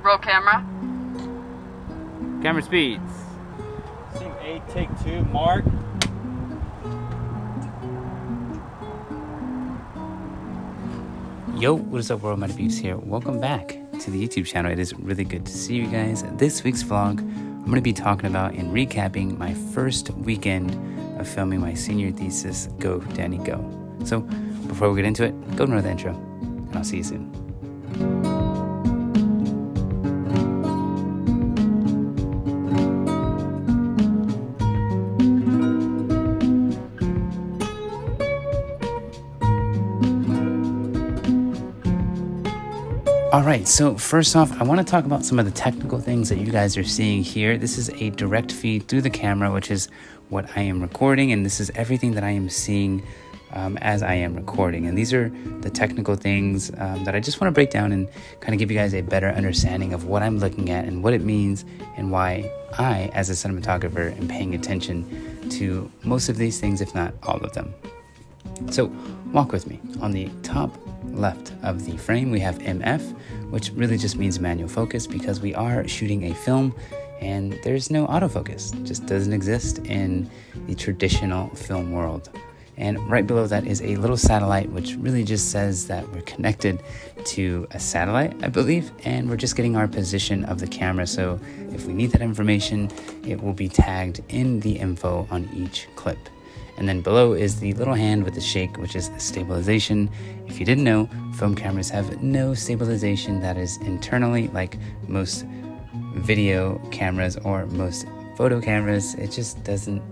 Roll camera. Camera speeds. Scene 8, take 2, mark. Yo, what is up, world? Mighty Beefs here. Welcome back to the YouTube channel. It is really good to see you guys. This week's vlog, I'm going to be talking about and recapping my first weekend of filming my senior thesis, Go Danny Go. So before we get into it, go to the intro, and I'll see you soon. Alright, so first off, I want to talk about some of the technical things that you guys are seeing here. This is a direct feed through the camera, which is what I am recording, and this is everything that I am seeing as I am recording. And these are the technical things that I just want to break down and kind of give you guys a better understanding of what I'm looking at and what it means and why I, as a cinematographer, am paying attention to most of these things, if not all of them. So walk with me. On the top left of the frame, we have MF, which really just means manual focus because we are shooting a film and there's no autofocus. It just doesn't exist in the traditional film world. And right below that is a little satellite, which really just says that we're connected to a satellite, I believe, and we're just getting our position of the camera. So if we need that information, it will be tagged in the info on each clip. And then below is the little hand with the shake, which is stabilization. If you didn't know, film cameras have no stabilization that is internally, like most video cameras or most photo cameras. It just doesn't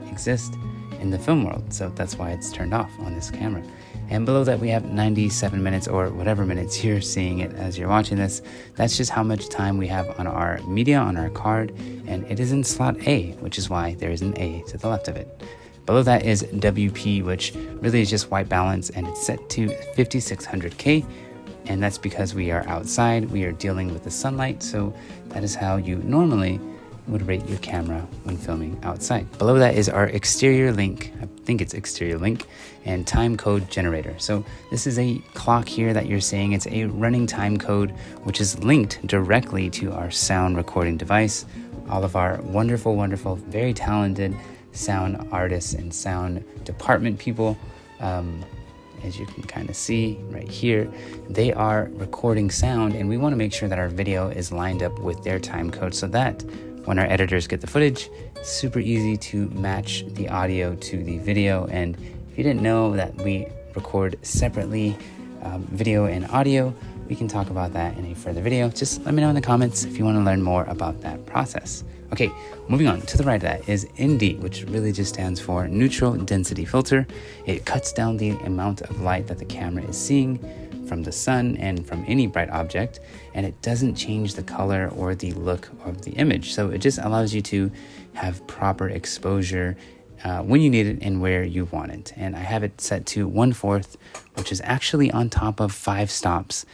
exist in the film world. So that's why it's turned off on this camera. And below that we have 97 minutes or whatever minutes you're seeing it as you're watching this. That's just how much time we have on our media, on our card. And it is in slot A, which is why there is an A to the left of it. Below that is WP, which really is just white balance, and it's set to 5600K, and that's because we are outside, we are dealing with the sunlight, so that is how you normally would rate your camera when filming outside. Below that is our exterior link, I think it's exterior link, and time code generator. So this is a clock here that you're seeing. It's a running time code, which is linked directly to our sound recording device. All of our wonderful, very talented sound artists and sound department people, as you can kind of see right here, they are recording sound, and we want to make sure that our video is lined up with their time code so that when our editors get the footage, it's super easy to match the audio to the video. And if you didn't know that we record separately, video and audio, we can talk about that in a further video. Just let me know in the comments if you want to learn more about that process. Okay, moving on. To the right of that is ND, which really just stands for neutral density filter. It cuts down the amount of light that the camera is seeing from the sun and from any bright object, and it doesn't change the color or the look of the image. So it just allows you to have proper exposure when you need it and where you want it. And I have it set to 1/4, which is actually on top of 5 stops,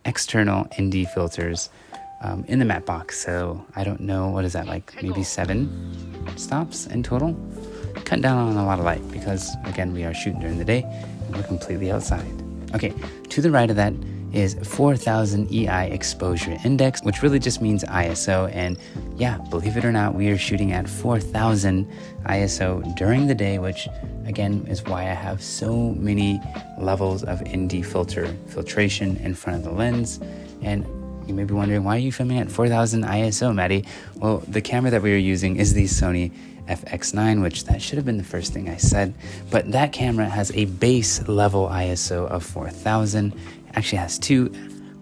external ND filters in the matte box. So I don't know, what is that, like maybe 7 stops in total? Cut down on a lot of light because, again, we are shooting during the day and we're completely outside. Okay, to the right of that is 4000 EI exposure index, which really just means ISO. And yeah, believe it or not, we are shooting at 4000 ISO during the day, which again is why I have so many levels of ND filtration in front of the lens. And you may be wondering, why are you filming at 4000 ISO, Maddie? Well, the camera that we are using is the Sony FX9, which that should have been the first thing I said, but that camera has a base level ISO of 4000. It actually has 2.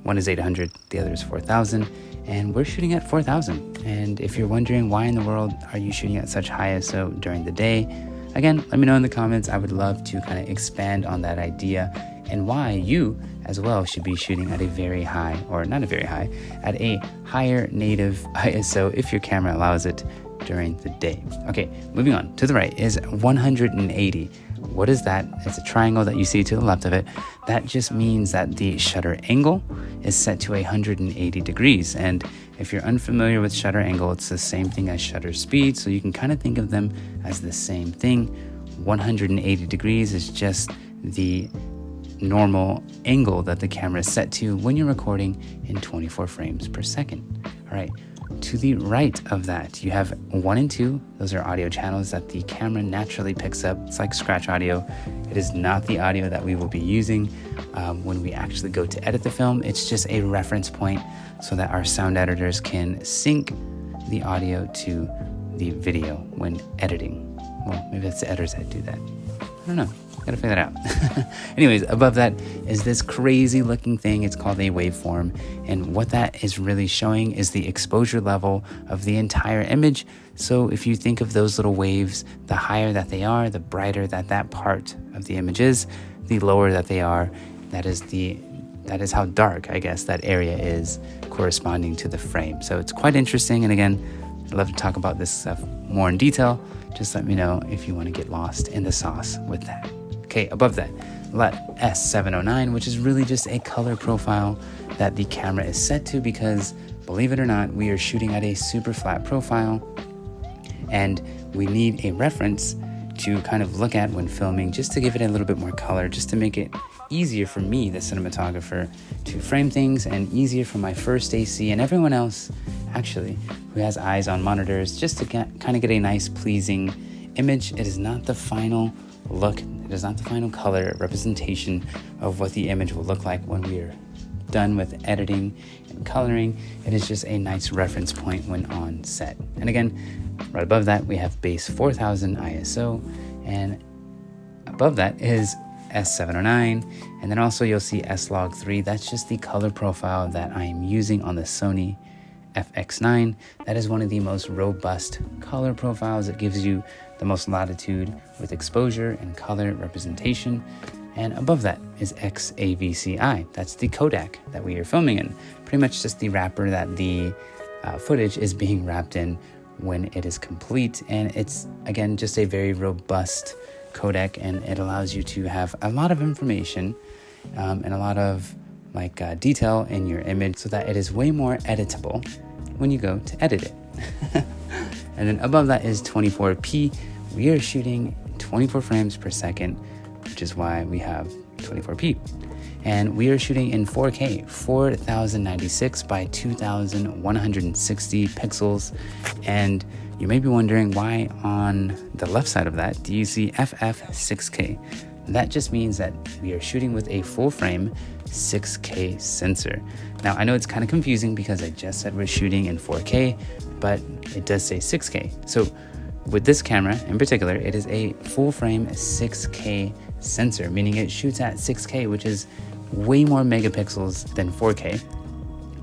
One is 800, the other is 4000, and we're shooting at 4000. And if you're wondering why in the world are you shooting at such high ISO during the day, again, let me know in the comments. I would love to kind of expand on that idea and why you as well should be shooting at a very high, or not a very high, at a higher native ISO if your camera allows it during the day. Okay, moving on. To the right is 180. What is that? It's a triangle that you see to the left of it. That just means that the shutter angle is set to 180 degrees. And if you're unfamiliar with shutter angle, it's the same thing as shutter speed. So you can kind of think of them as the same thing. 180 degrees is just the normal angle that the camera is set to when you're recording in 24 frames per second. All right, to the right of that, you have 1 and 2. Those are audio channels that the camera naturally picks up. It's like scratch audio. It is not the audio that we will be using when we actually go to edit the film. It's just a reference point so that our sound editors can sync the audio to the video when editing. Well, maybe it's the editors that do that. I don't know. Gotta figure that out. Anyways, above that is this crazy looking thing. It's called a waveform. And what that is really showing is the exposure level of the entire image. So if you think of those little waves, the higher that they are, the brighter that part of the image is, the lower that they are, that is how dark, I guess, that area is corresponding to the frame. So it's quite interesting. And again, I'd love to talk about this stuff more in detail. Just let me know if you want to get lost in the sauce with that. Okay, above that, LUT S709, which is really just a color profile that the camera is set to because, believe it or not, we are shooting at a super flat profile and we need a reference to kind of look at when filming just to give it a little bit more color, just to make it easier for me, the cinematographer, to frame things and easier for my first AC and everyone else, actually, who has eyes on monitors, just to kind of get a nice, pleasing image. It is not the final look. It is not the final color representation of what the image will look like when we are done with editing and coloring. It is just a nice reference point when on set. And again, right above that, we have base 4000 ISO, and above that is S709, and then also you'll see S-Log3. That's just the color profile that I am using on the Sony FX9. That is one of the most robust color profiles. It gives you the most latitude with exposure and color representation. And above that is XAVCI. That's the Kodak that we are filming in. Pretty much just the wrapper that the footage is being wrapped in when it is complete. And it's, again, just a very robust codec, and it allows you to have a lot of information and a lot of detail in your image so that it is way more editable when you go to edit it. And then above that is 24p. We are shooting 24 frames per second, which is why we have 24p. And we are shooting in 4K, 4096 by 2160 pixels. And you may be wondering why on the left side of that do you see FF6K? That just means that we are shooting with a full frame 6K sensor. Now, I know it's kind of confusing because I just said we're shooting in 4K, but it does say 6K. So with this camera in particular, it is a full frame 6K sensor, meaning it shoots at 6K, which is way more megapixels than 4K.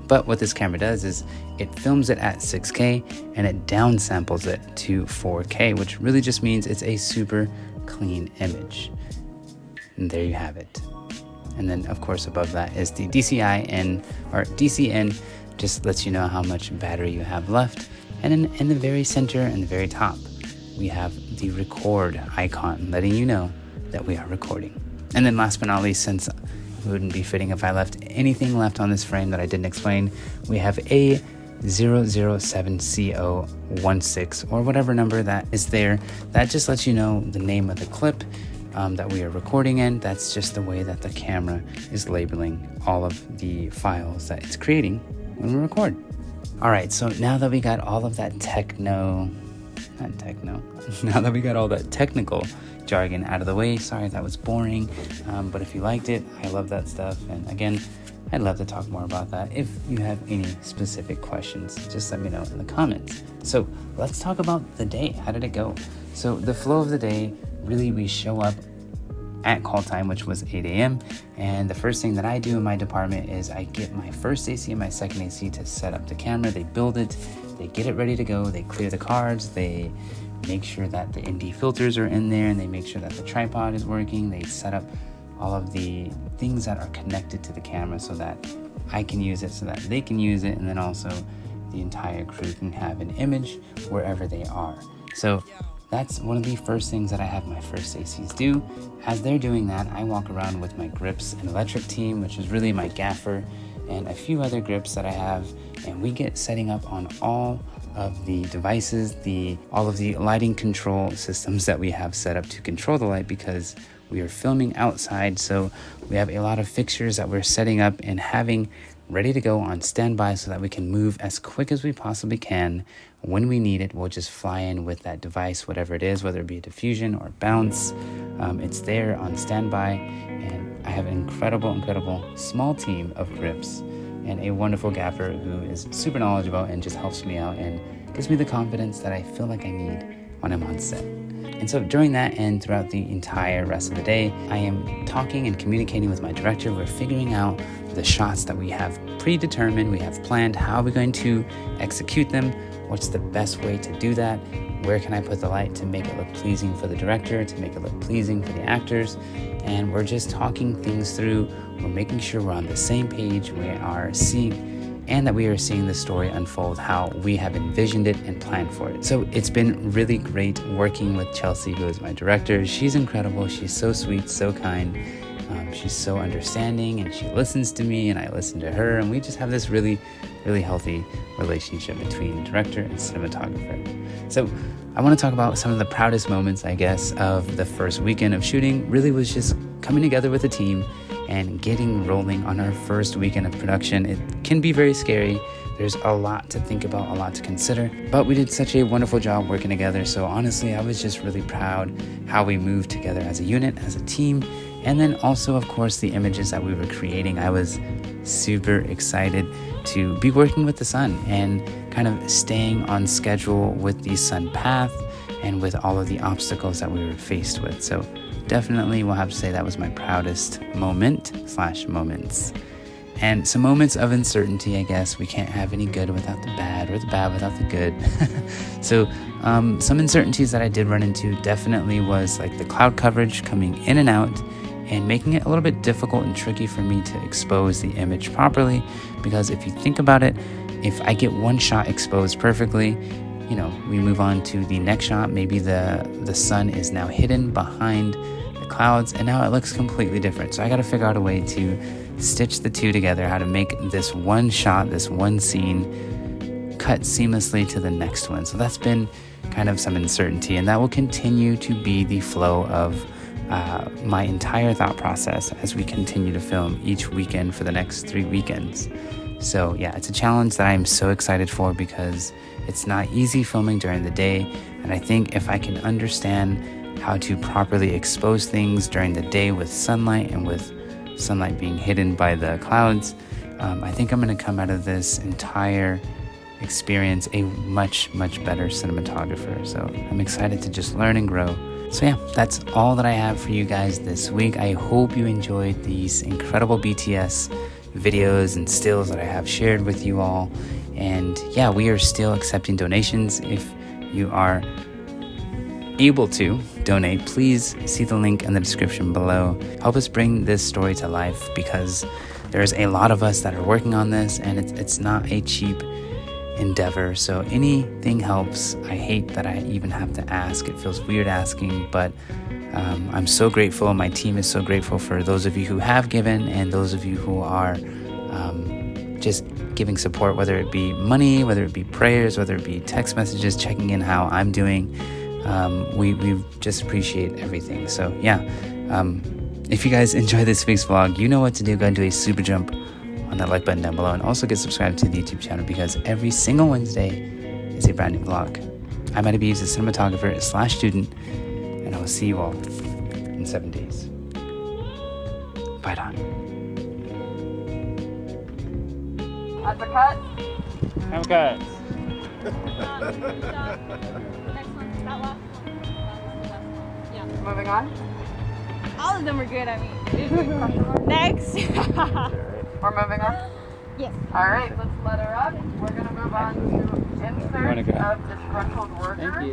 But what this camera does is it films it at 6K and it downsamples it to 4K, which really just means it's a super clean image. And there you have it. And then, of course, above that is the DCN, just lets you know how much battery you have left. And then in the very center and the very top, we have the record icon, letting you know that we are recording. And then last but not least, since it wouldn't be fitting if I left anything left on this frame that I didn't explain, we have a 007CO16 or whatever number that is there. That just lets you know the name of the clip that we are recording in. That's just the way that the camera is labeling all of the files that it's creating when we record. All right, so now that we got all of that now that we got all that technical jargon out of the way, sorry if that was boring, but if you liked it, I love that stuff. And again, I'd love to talk more about that. If you have any specific questions, just let me know in the comments. So let's talk about the day. How did it go? So the flow of the day, really, we show up at call time, which was 8 a.m. And the first thing that I do in my department is I get my first AC and my second AC to set up the camera. They build it, they get it ready to go, they clear the cards, they make sure that the ND filters are in there, and they make sure that the tripod is working. They set up all of the things that are connected to the camera so that I can use it, so that they can use it, and then also the entire crew can have an image wherever they are. So that's one of the first things that I have my first ACs do. As they're doing that, I walk around with my grips and electric team, which is really my gaffer, and a few other grips that I have, and we get setting up on all of the devices, all of the lighting control systems that we have set up to control the light, because We are filming outside, so we have a lot of fixtures that we're setting up and having ready to go on standby so that we can move as quick as we possibly can. When we need it, we'll just fly in with that device, whatever it is, whether it be a diffusion or bounce. It's there on standby, and I have an incredible small team of grips and a wonderful gaffer who is super knowledgeable and just helps me out and gives me the confidence that I feel like I need when I'm on set. And so during that and throughout the entire rest of the day, I am talking and communicating with my director. We're figuring out the shots that we have predetermined, we have planned, how are we going to execute them, what's the best way to do that, where can I put the light to make it look pleasing for the director, to make it look pleasing for the actors. And we're just talking things through. We're making sure we're on the same page, we are seeing the story unfold how we have envisioned it and planned for it. So it's been really great working with Chelsea, who is my director. She's incredible. She's so sweet, so kind. She's so understanding, and she listens to me and I listen to her, and we just have this really healthy relationship between director and cinematographer. So I want to talk about some of the proudest moments, I guess, of the first weekend of shooting. Really was just coming together with a team and getting rolling on our first weekend of production. It can be very scary. There's a lot to think about, a lot to consider, but we did such a wonderful job working together. So honestly, I was just really proud how we moved together as a unit, as a team, and then also, of course, the images that we were creating. I was super excited to be working with the sun and kind of staying on schedule with the sun path and with all of the obstacles that we were faced with. So definitely will have to say that was my proudest moments. And some moments of uncertainty, I guess. We can't have any good without the bad, or the bad without the good. So some uncertainties that I did run into definitely was like the cloud coverage coming in and out and making it a little bit difficult and tricky for me to expose the image properly. Because if you think about it, if I get one shot exposed perfectly, we move on to the next shot. Maybe the sun is now hidden behind the clouds, and now it looks completely different. So I got to figure out a way to stitch the two together, how to make this one shot, this one scene, cut seamlessly to the next one. So that's been kind of some uncertainty, and that will continue to be the flow of my entire thought process as we continue to film each weekend for the next 3 weekends. So yeah, it's a challenge that I'm so excited for, because it's not easy filming during the day. And I think if I can understand how to properly expose things during the day with sunlight, and with sunlight being hidden by the clouds, I think I'm going to come out of this entire experience a much better cinematographer. So I'm excited to just learn and grow. So yeah, that's all that I have for you guys this week. I hope you enjoyed these incredible BTS videos and stills that I have shared with you all. And yeah, we are still accepting donations. If you are able to donate, please see the link in the description below. Help us bring this story to life, because there's a lot of us that are working on this, and it's not a cheap endeavor. So anything helps. I hate that I even have to ask. It feels weird asking, but I'm so grateful. My team is so grateful for those of you who have given, and those of you who are just giving support, whether it be money, whether it be prayers, whether it be text messages, checking in how I'm doing. We just appreciate everything. So yeah, if you guys enjoy this week's vlog, you know what to do. Go and do a super jump on that like button down below, and also get subscribed to the YouTube channel, because every single Wednesday is a brand new vlog. I'm Eddie Beeves, a cinematographer / student, and I will see you all in 7 days. Bye, Don. That's a cut. Have cuts. Next one, that last one. Yeah. Moving on. All of them are good, I mean. Next. We're moving on. Yes. All right, let's let her up. We're going to move on to insert of disgruntled worker. Thank you.